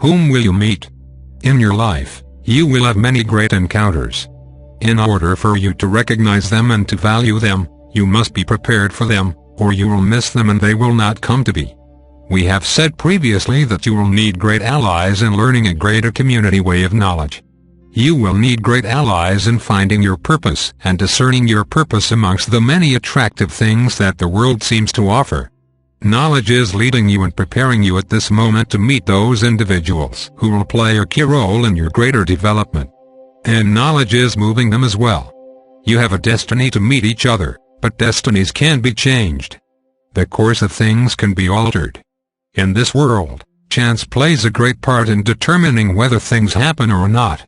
Whom will you meet? In your life, you will have many great encounters. In order for you to recognize them and to value them, you must be prepared for them, or you will miss them and they will not come to be. We have said previously that you will need great allies in learning a greater community way of knowledge. You will need great allies in finding your purpose and discerning your purpose amongst the many attractive things that the world seems to offer. Knowledge is leading you and preparing you at this moment to meet those individuals who will play a key role in your greater development. And knowledge is moving them as well. You have a destiny to meet each other, but destinies can be changed. The course of things can be altered. In this world, chance plays a great part in determining whether things happen or not.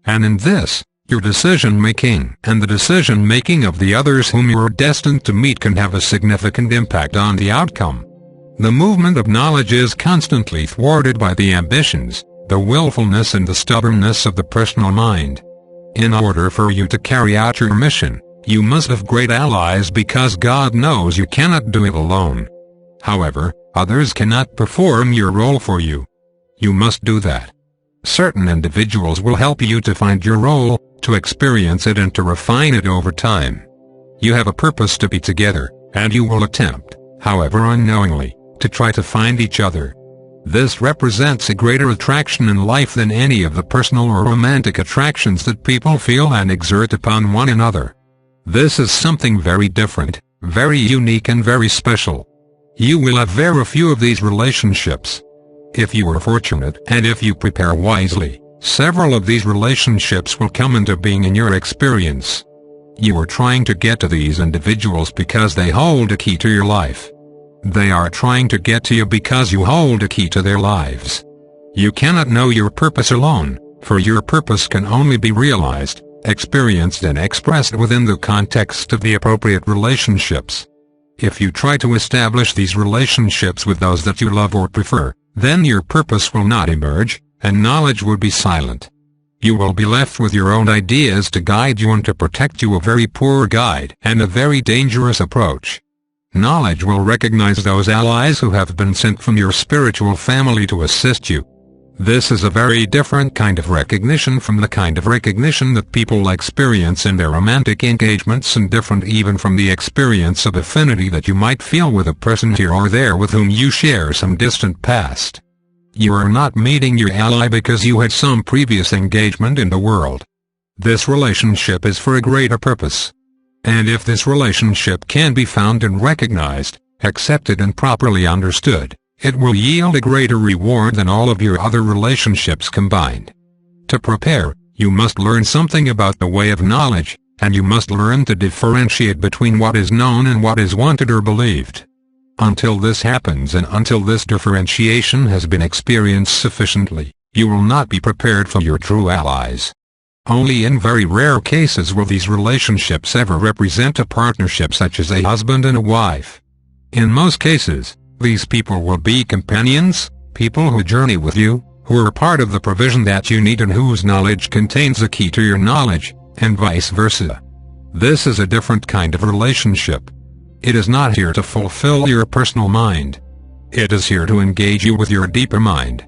And in this, your decision-making and the decision-making of the others whom you are destined to meet can have a significant impact on the outcome. The movement of knowledge is constantly thwarted by the ambitions, the willfulness and the stubbornness of the personal mind. In order for you to carry out your mission, you must have great allies because God knows you cannot do it alone. However, others cannot perform your role for you. You must do that. Certain individuals will help you to find your role, to experience it and to refine it over time. You have a purpose to be together, and you will attempt, however unknowingly, to try to find each other. This represents a greater attraction in life than any of the personal or romantic attractions that people feel and exert upon one another. This is something very different, very unique and very special. You will have very few of these relationships. If you are fortunate and if you prepare wisely, several of these relationships will come into being in your experience. You are trying to get to these individuals because they hold a key to your life. They are trying to get to you because you hold a key to their lives. You cannot know your purpose alone, for your purpose can only be realized, experienced and expressed within the context of the appropriate relationships. If you try to establish these relationships with those that you love or prefer, then your purpose will not emerge, and knowledge will be silent. You will be left with your own ideas to guide you and to protect you, a very poor guide and a very dangerous approach. Knowledge will recognize those allies who have been sent from your spiritual family to assist you. This is a very different kind of recognition from the kind of recognition that people experience in their romantic engagements, and different even from the experience of affinity that you might feel with a person here or there with whom you share some distant past. You are not meeting your ally because you had some previous engagement in the world. This relationship is for a greater purpose. And if this relationship can be found and recognized, accepted and properly understood, it will yield a greater reward than all of your other relationships combined. To prepare, you must learn something about the way of knowledge, and you must learn to differentiate between what is known and what is wanted or believed. Until this happens and until this differentiation has been experienced sufficiently, you will not be prepared for your true allies. Only in very rare cases will these relationships ever represent a partnership such as a husband and a wife. In most cases, these people will be companions, people who journey with you, who are part of the provision that you need and whose knowledge contains the key to your knowledge, and vice versa. This is a different kind of relationship. It is not here to fulfill your personal mind. It is here to engage you with your deeper mind.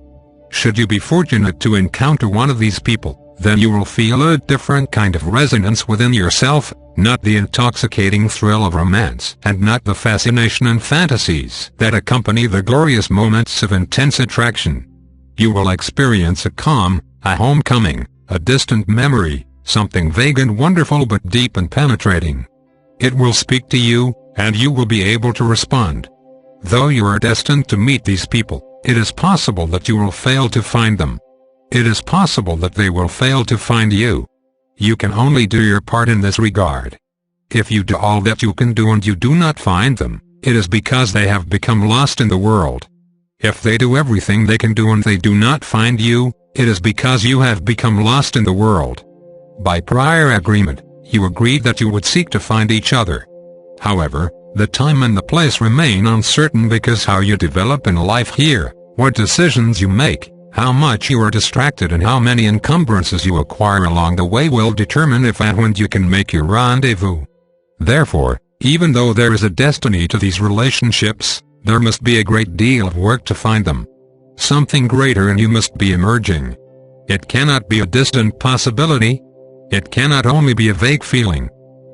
Should you be fortunate to encounter one of these people, then you will feel a different kind of resonance within yourself, not the intoxicating thrill of romance and not the fascination and fantasies that accompany the glorious moments of intense attraction. You will experience a calm, a homecoming, a distant memory, something vague and wonderful but deep and penetrating. It will speak to you, and you will be able to respond. Though you are destined to meet these people, it is possible that you will fail to find them. It is possible that they will fail to find you. You can only do your part in this regard. If you do all that you can do and you do not find them, it is because they have become lost in the world. If they do everything they can do and they do not find you, it is because you have become lost in the world. By prior agreement, you agreed that you would seek to find each other. However, the time and the place remain uncertain because how you develop in life here, what decisions you make, how much you are distracted and how many encumbrances you acquire along the way will determine if and when you can make your rendezvous. Therefore, even though there is a destiny to these relationships, there must be a great deal of work to find them. Something greater in you must be emerging. It cannot be a distant possibility. It cannot only be a vague feeling.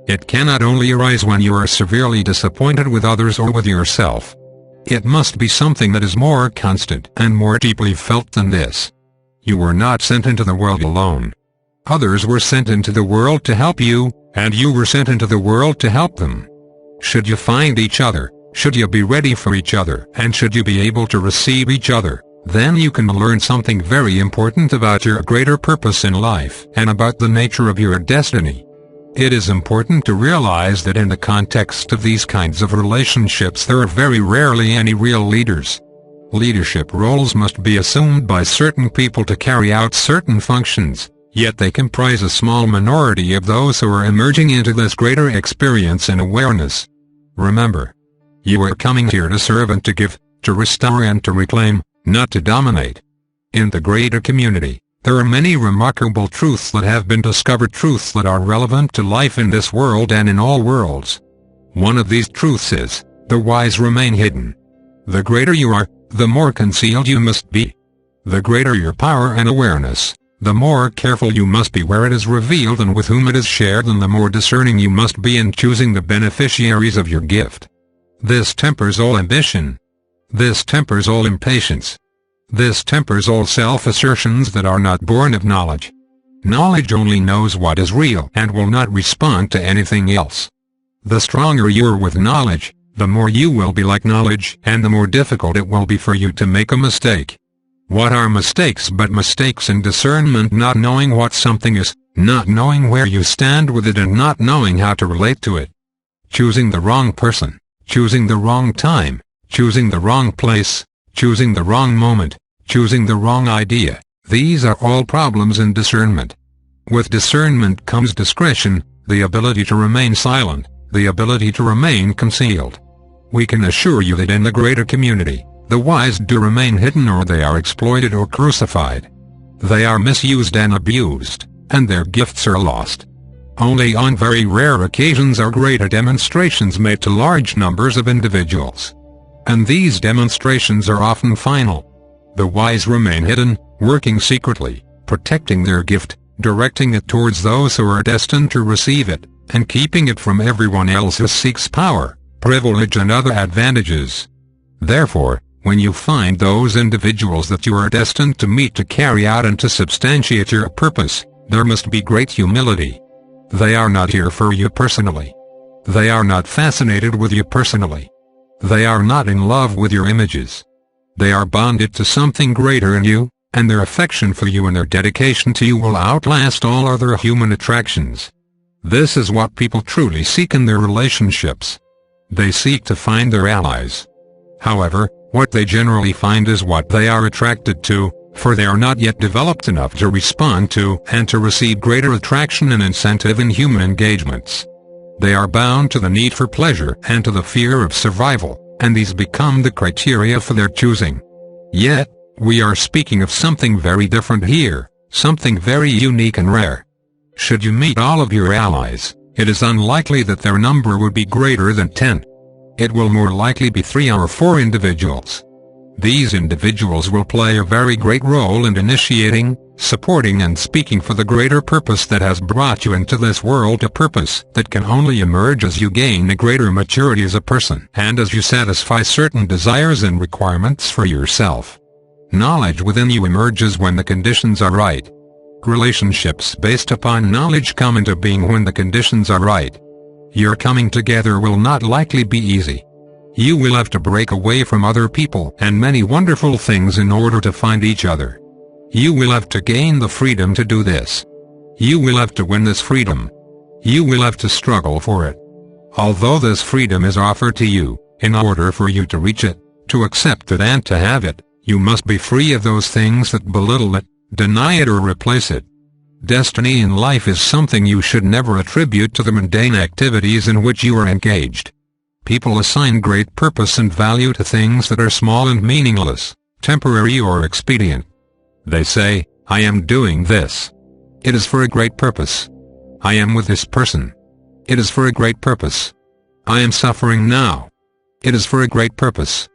It cannot only arise when you are severely disappointed with others or with yourself. It must be something that is more constant and more deeply felt than this. You were not sent into the world alone. Others were sent into the world to help you, and you were sent into the world to help them. Should you find each other, should you be ready for each other, and should you be able to receive each other, then you can learn something very important about your greater purpose in life and about the nature of your destiny. It is important to realize that in the context of these kinds of relationships there are very rarely any real leaders. Leadership roles must be assumed by certain people to carry out certain functions, yet they comprise a small minority of those who are emerging into this greater experience and awareness. Remember, you are coming here to serve and to give, to restore and to reclaim, not to dominate. In the greater community, there are many remarkable truths that have been discovered, truths that are relevant to life in this world and in all worlds. One of these truths is, the wise remain hidden. The greater you are, the more concealed you must be. The greater your power and awareness, the more careful you must be where it is revealed and with whom it is shared, and the more discerning you must be in choosing the beneficiaries of your gift. This tempers all ambition. This tempers all impatience. This tempers all self-assertions that are not born of knowledge. Knowledge only knows what is real and will not respond to anything else. The stronger you are with knowledge, the more you will be like knowledge, and the more difficult it will be for you to make a mistake. What are mistakes but mistakes in discernment? Not knowing what something is, not knowing where you stand with it, and not knowing how to relate to it. Choosing the wrong person, choosing the wrong time, choosing the wrong place, choosing the wrong moment, choosing the wrong idea. These are all problems in discernment. With discernment comes discretion, the ability to remain silent, the ability to remain concealed. We can assure you that in the greater community, the wise do remain hidden, or they are exploited or crucified. They are misused and abused, and their gifts are lost. Only on very rare occasions are greater demonstrations made to large numbers of individuals. And these demonstrations are often final. The wise remain hidden, working secretly, protecting their gift, directing it towards those who are destined to receive it, and keeping it from everyone else who seeks power, privilege and other advantages. Therefore, when you find those individuals that you are destined to meet to carry out and to substantiate your purpose, there must be great humility. They are not here for you personally. They are not fascinated with you personally. They are not in love with your images. They are bonded to something greater in you, and their affection for you and their dedication to you will outlast all other human attractions. This is what people truly seek in their relationships. They seek to find their allies. However, what they generally find is what they are attracted to, for they are not yet developed enough to respond to and to receive greater attraction and incentive in human engagements. They are bound to the need for pleasure and to the fear of survival, and these become the criteria for their choosing. Yet, we are speaking of something very different here, something very unique and rare. Should you meet all of your allies, it is unlikely that their number would be greater than 10. It will more likely be 3 or 4 individuals. These individuals will play a very great role in initiating, supporting and speaking for the greater purpose that has brought you into this world, a purpose that can only emerge as you gain a greater maturity as a person and as you satisfy certain desires and requirements for yourself. Knowledge within you emerges when the conditions are right. Relationships based upon knowledge come into being when the conditions are right. Your coming together will not likely be easy. You will have to break away from other people and many wonderful things in order to find each other. You will have to gain the freedom to do this. You will have to win this freedom. You will have to struggle for it. Although this freedom is offered to you, in order for you to reach it, to accept it and to have it, you must be free of those things that belittle it, deny it or replace it. Destiny in life is something you should never attribute to the mundane activities in which you are engaged. People assign great purpose and value to things that are small and meaningless, temporary or expedient. They say, I am doing this. It is for a great purpose. I am with this person. It is for a great purpose. I am suffering now. It is for a great purpose.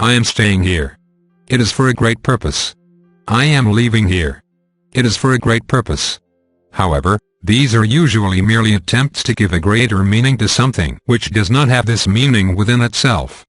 I am staying here. It is for a great purpose. I am leaving here. It is for a great purpose. However, these are usually merely attempts to give a greater meaning to something which does not have this meaning within itself.